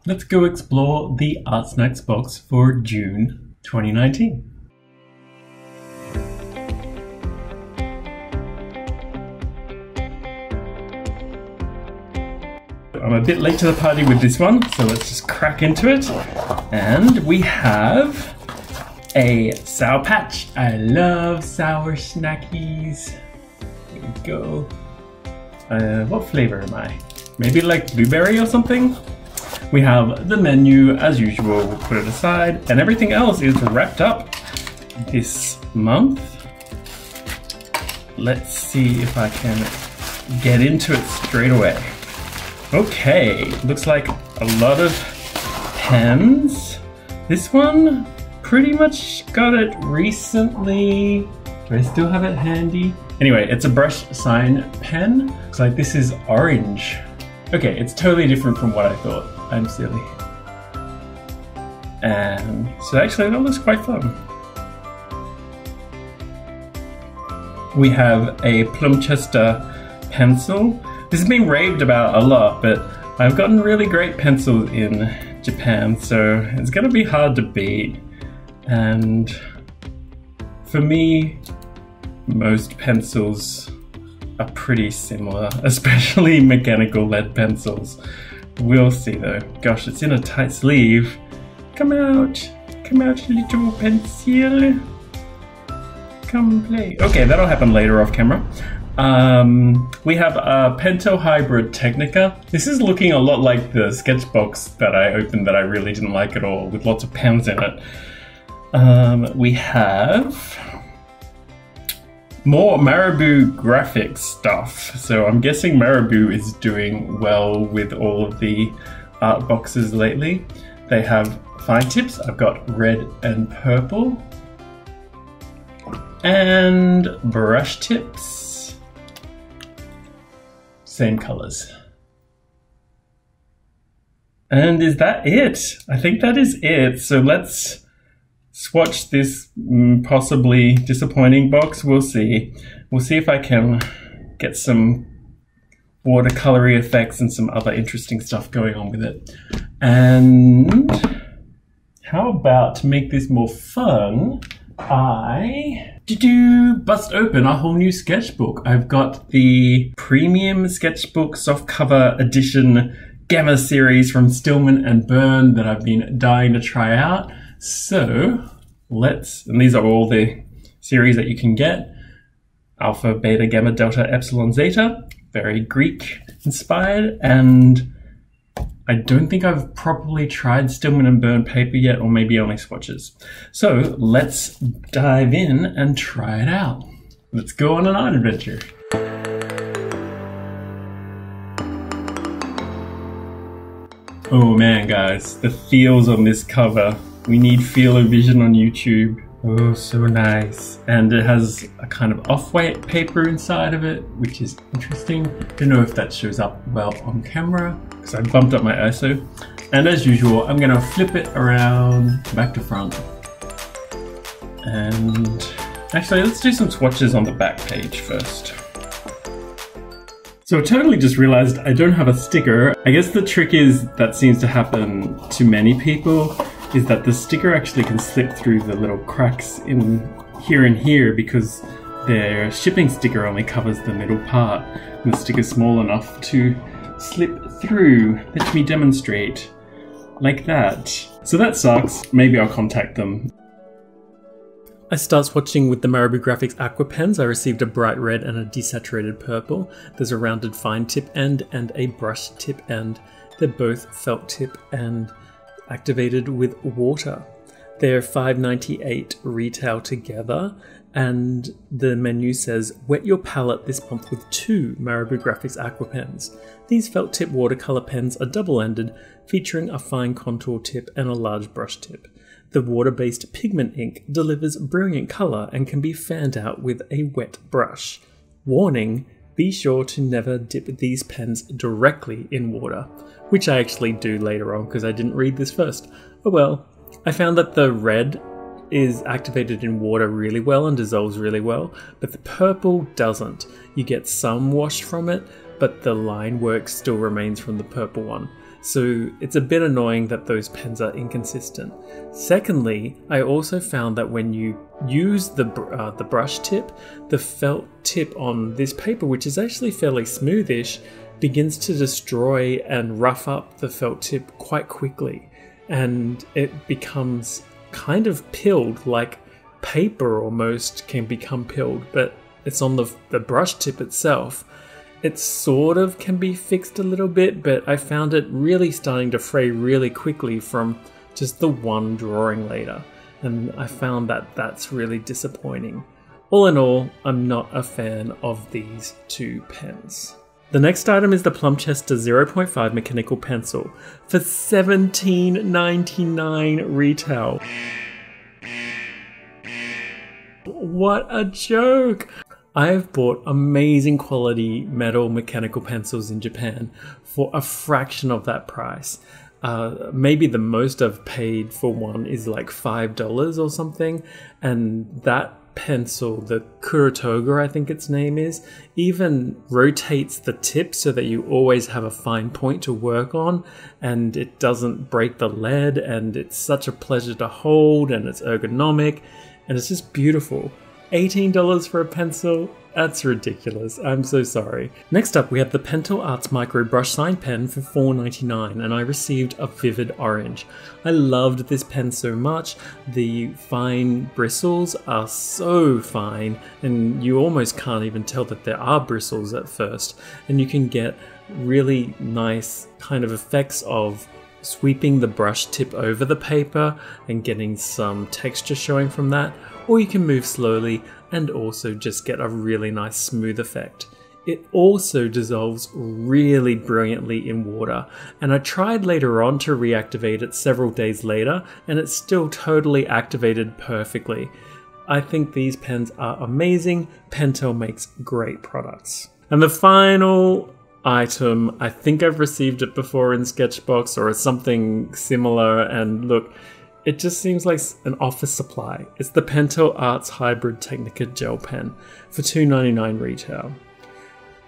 let's go explore the ArtSnacks box for June 2019. I'm a bit late to the party with this one, so let's just crack into it. And we have a Sour Patch. I love sour snackies. Here we go. What flavor am I? Maybe like blueberry or something? We have the menu as usual, we'll put it aside, and everything else is wrapped up this month. Let's see if I can get into it straight away. Okay, looks like a lot of pens. This one, pretty much got it recently. Do I still have it handy? Anyway, it's a brush sign pen. Looks like this is orange. Okay, it's totally different from what I thought. I'm silly. And so actually that looks quite fun. We have a Plumchester pencil. This has been raved about a lot, but I've gotten really great pencils in Japan, so it's gonna be hard to beat. And for me, most pencils are pretty similar, especially mechanical lead pencils. We'll see though. Gosh, it's in a tight sleeve. Come out little pencil. Come play. Okay, that'll happen later off camera. We have a Pento Hybrid Technica. This is looking a lot like the Sketchbox that I opened that I really didn't like at all, with lots of pens in it. We have more Marabou graphics stuff. So I'm guessing Marabou is doing well with all of the art boxes lately. They have fine tips. I've got red and purple. And brush tips. Same colors. And is that it? I think that is it. So let's swatch this possibly disappointing box. We'll see. We'll see if I can get some watercolory effects and some other interesting stuff going on with it. And how about, to make this more fun, I bust open a whole new sketchbook. I've got the premium sketchbook softcover edition Gamma series from Stillman and Byrne that I've been dying to try out. So and these are all the series that you can get. Alpha, Beta, Gamma, Delta, Epsilon, Zeta. Very Greek inspired, and I don't think I've properly tried Stillman and Byrne paper yet, or maybe only swatches. So let's dive in and try it out. Let's go on an art adventure. Oh man, guys, the feels on this cover. We need feel-o-vision on YouTube. Oh, so nice. And it has a kind of off-white paper inside of it, which is interesting. Don't know if that shows up well on camera, because I bumped up my ISO. And as usual, I'm gonna flip it around back to front. And actually, let's do some swatches on the back page first. So I totally just realized I don't have a sticker. I guess the trick is that seems to happen to many people, is that the sticker actually can slip through the little cracks in here and here because their shipping sticker only covers the middle part and the sticker's small enough to slip through. Let me demonstrate. Like that. So that sucks. Maybe I'll contact them. I start swatching with the Marabou Graphics Aqua pens. I received a bright red and a desaturated purple. There's a rounded fine tip end and a brush tip end. They're both felt tip and activated with water. They're $5.98 retail together, and the menu says, wet your palette this month with 2 Marabou Graphics Aqua pens. These felt tip watercolor pens are double-ended, featuring a fine contour tip and a large brush tip. The water-based pigment ink delivers brilliant color and can be fanned out with a wet brush. Warning, be sure to never dip these pens directly in water, which I actually do later on because I didn't read this first. Oh well. I found that the red is activated in water really well and dissolves really well, but the purple doesn't. You get some wash from it, but the line work still remains from the purple one. So it's a bit annoying that those pens are inconsistent. Secondly, I also found that when you use the brush tip, the felt tip on this paper, which is actually fairly smoothish, begins to destroy and rough up the felt tip quite quickly. And it becomes kind of pilled, like paper almost can become pilled, but it's on the brush tip itself. It sort of can be fixed a little bit, but I found it really starting to fray really quickly from just the one drawing later. And I found that that's really disappointing. All in all, I'm not a fan of these two pens. The next item is the Plumchester 0.5 mechanical pencil for $17.99 retail. What a joke! I have bought amazing quality metal mechanical pencils in Japan for a fraction of that price. Maybe the most I've paid for one is like $5 or something, and that pencil, the Kurotoga I think its name is, even rotates the tip so that you always have a fine point to work on, and it doesn't break the lead, and it's such a pleasure to hold, and it's ergonomic, and it's just beautiful. $18 for a pencil? That's ridiculous. I'm so sorry. Next up, we have the Pentel Arts Micro Brush Sign Pen for $4.99, and I received a vivid orange. I loved this pen so much. The fine bristles are so fine, and you almost can't even tell that there are bristles at first. And you can get really nice kind of effects of sweeping the brush tip over the paper and getting some texture showing from that, or you can move slowly and also just get a really nice smooth effect. It also dissolves really brilliantly in water, and I tried later on to reactivate it several days later, and it's still totally activated perfectly. I think these pens are amazing. Pentel makes great products. And the final item, I think I've received it before in Sketchbox or something similar, and look, it just seems like an office supply. It's the Pentel Arts Hybrid Technica Gel Pen for $2.99 retail.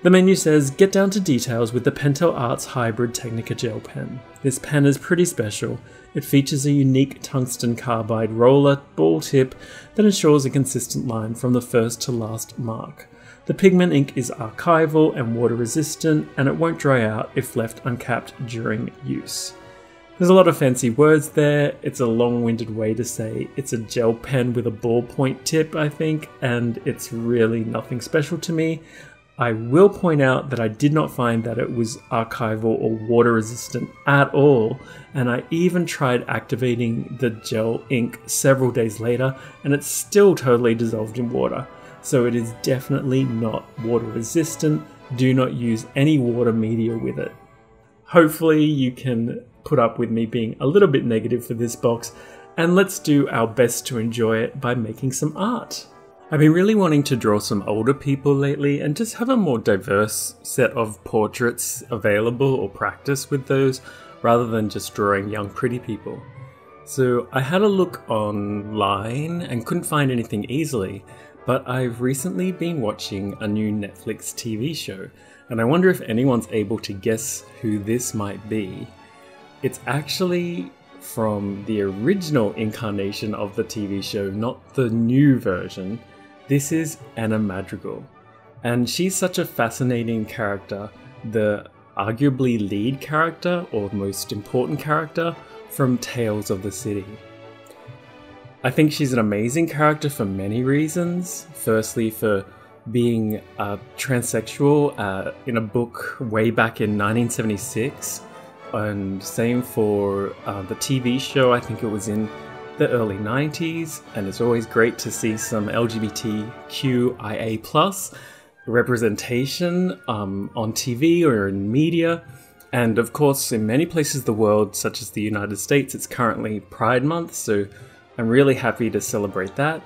The menu says, get down to details with the Pentel Arts Hybrid Technica Gel Pen. This pen is pretty special. It features a unique tungsten carbide roller ball tip that ensures a consistent line from the first to last mark. The pigment ink is archival and water resistant, and it won't dry out if left uncapped during use. There's a lot of fancy words there. It's a long-winded way to say it's a gel pen with a ballpoint tip, I think, and it's really nothing special to me. I will point out that I did not find that it was archival or water resistant at all, and I even tried activating the gel ink several days later, and it's still totally dissolved in water. So it is definitely not water resistant. Do not use any water media with it. Hopefully you can put up with me being a little bit negative for this box, and let's do our best to enjoy it by making some art. I've been really wanting to draw some older people lately and just have a more diverse set of portraits available or practice with those rather than just drawing young pretty people. So I had a look online and couldn't find anything easily, but I've recently been watching a new Netflix TV show, and I wonder if anyone's able to guess who this might be. It's actually from the original incarnation of the TV show, not the new version. This is Anna Madrigal, and she's such a fascinating character, the arguably lead character or most important character from Tales of the City. I think she's an amazing character for many reasons. Firstly, for being transsexual in a book way back in 1976, and same for the TV show. I think it was in the early 90s, and it's always great to see some LGBTQIA+ representation on TV or in media. And of course, in many places of the world, such as the United States, it's currently Pride Month, so I'm really happy to celebrate that.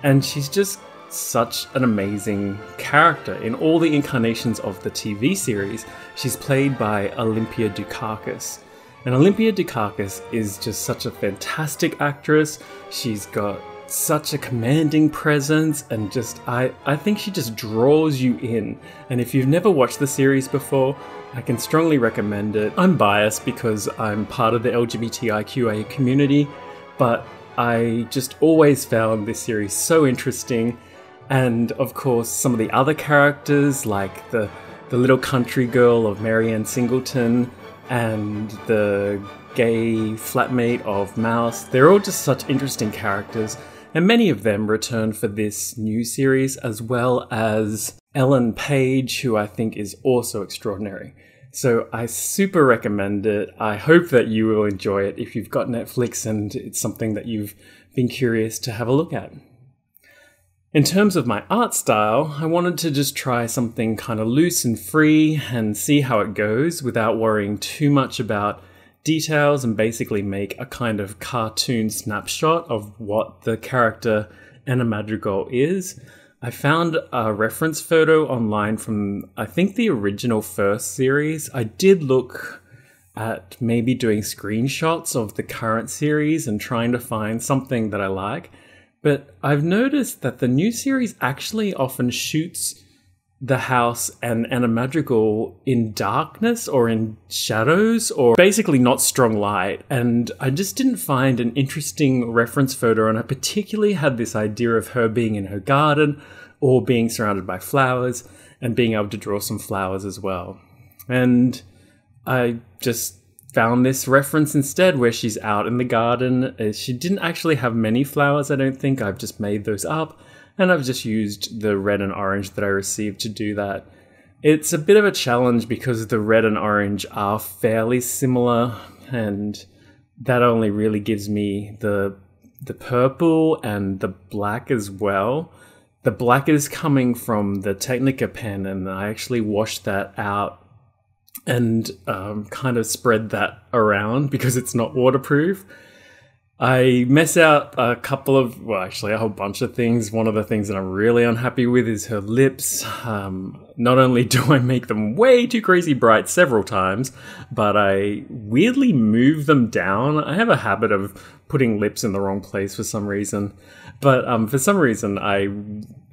And she's just such an amazing character. In all the incarnations of the TV series, she's played by Olympia Dukakis. And Olympia Dukakis is just such a fantastic actress. She's got such a commanding presence, and just I think she just draws you in. And if you've never watched the series before, I can strongly recommend it. I'm biased because I'm part of the LGBTIQA community, but I just always found this series so interesting. And of course, some of the other characters, like the little country girl of Marianne Singleton and the gay flatmate of Mouse, they're all just such interesting characters. And many of them return for this new series, as well as Ellen Page, who I think is also extraordinary. So I super recommend it. I hope that you will enjoy it if you've got Netflix and it's something that you've been curious to have a look at. In terms of my art style, I wanted to just try something kind of loose and free and see how it goes without worrying too much about details, and basically make a kind of cartoon snapshot of what the character Anna Madrigal is. I found a reference photo online from, I think, the original first series. I did look at maybe doing screenshots of the current series and trying to find something that I like. But I've noticed that the new series actually often shoots the house and Anna Madrigal in darkness or in shadows, or basically not strong light. And I just didn't find an interesting reference photo, and I particularly had this idea of her being in her garden or being surrounded by flowers and being able to draw some flowers as well. And I just found this reference instead where she's out in the garden. She didn't actually have many flowers, I don't think. I've just made those up. And I've just used the red and orange that I received to do that. It's a bit of a challenge because the red and orange are fairly similar, and that only really gives me the purple and the black as well. The black is coming from the Technica pen, and I actually washed that out and kind of spread that around because it's not waterproof. I mess out a couple of, well, actually a whole bunch of things. One of the things that I'm really unhappy with is her lips. Not only do I make them way too crazy bright several times, but I weirdly move them down. I have a habit of putting lips in the wrong place for some reason. But for some reason, I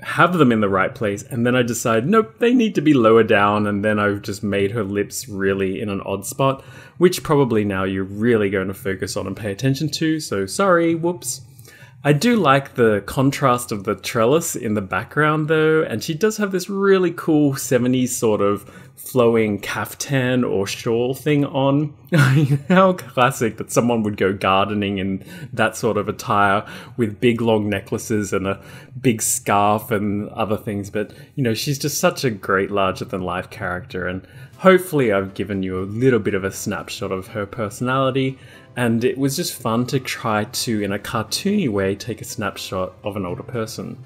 have them in the right place, and then I decide, nope, they need to be lower down, and then I've just made her lips really in an odd spot, which probably now you're really going to focus on and pay attention to, so sorry, whoops. I do like the contrast of the trellis in the background though, and she does have this really cool 70s sort of flowing caftan or shawl thing on. How classic that someone would go gardening in that sort of attire with big long necklaces and a big scarf and other things. But, you know, she's just such a great larger than life character, and hopefully I've given you a little bit of a snapshot of her personality. And it was just fun to try to, in a cartoony way, take a snapshot of an older person.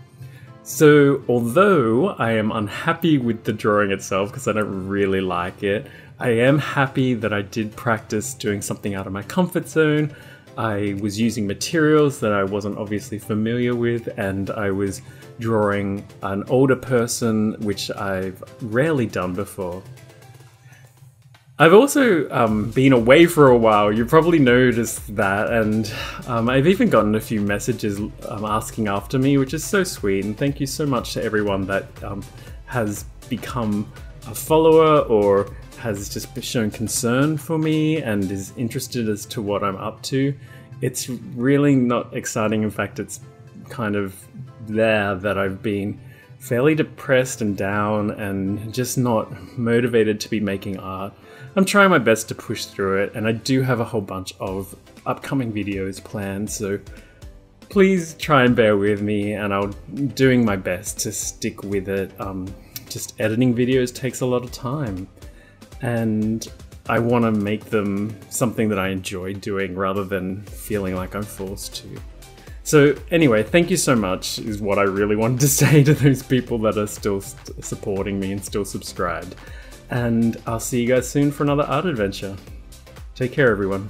So, although I am unhappy with the drawing itself because I don't really like it, I am happy that I did practice doing something out of my comfort zone. I was using materials that I wasn't obviously familiar with, and I was drawing an older person, which I've rarely done before. I've also been away for a while. You probably noticed that, and I've even gotten a few messages asking after me, which is so sweet, and thank you so much to everyone that has become a follower or has just shown concern for me and is interested as to what I'm up to. It's really not exciting. In fact, it's kind of there that I've been fairly depressed and down and just not motivated to be making art. I'm trying my best to push through it, and I do have a whole bunch of upcoming videos planned, so please try and bear with me, and I'm doing my best to stick with it. Just editing videos takes a lot of time, and I want to make them something that I enjoy doing rather than feeling like I'm forced to. So anyway, thank you so much is what I really wanted to say to those people that are still supporting me and still subscribed. And I'll see you guys soon for another art adventure. Take care, everyone.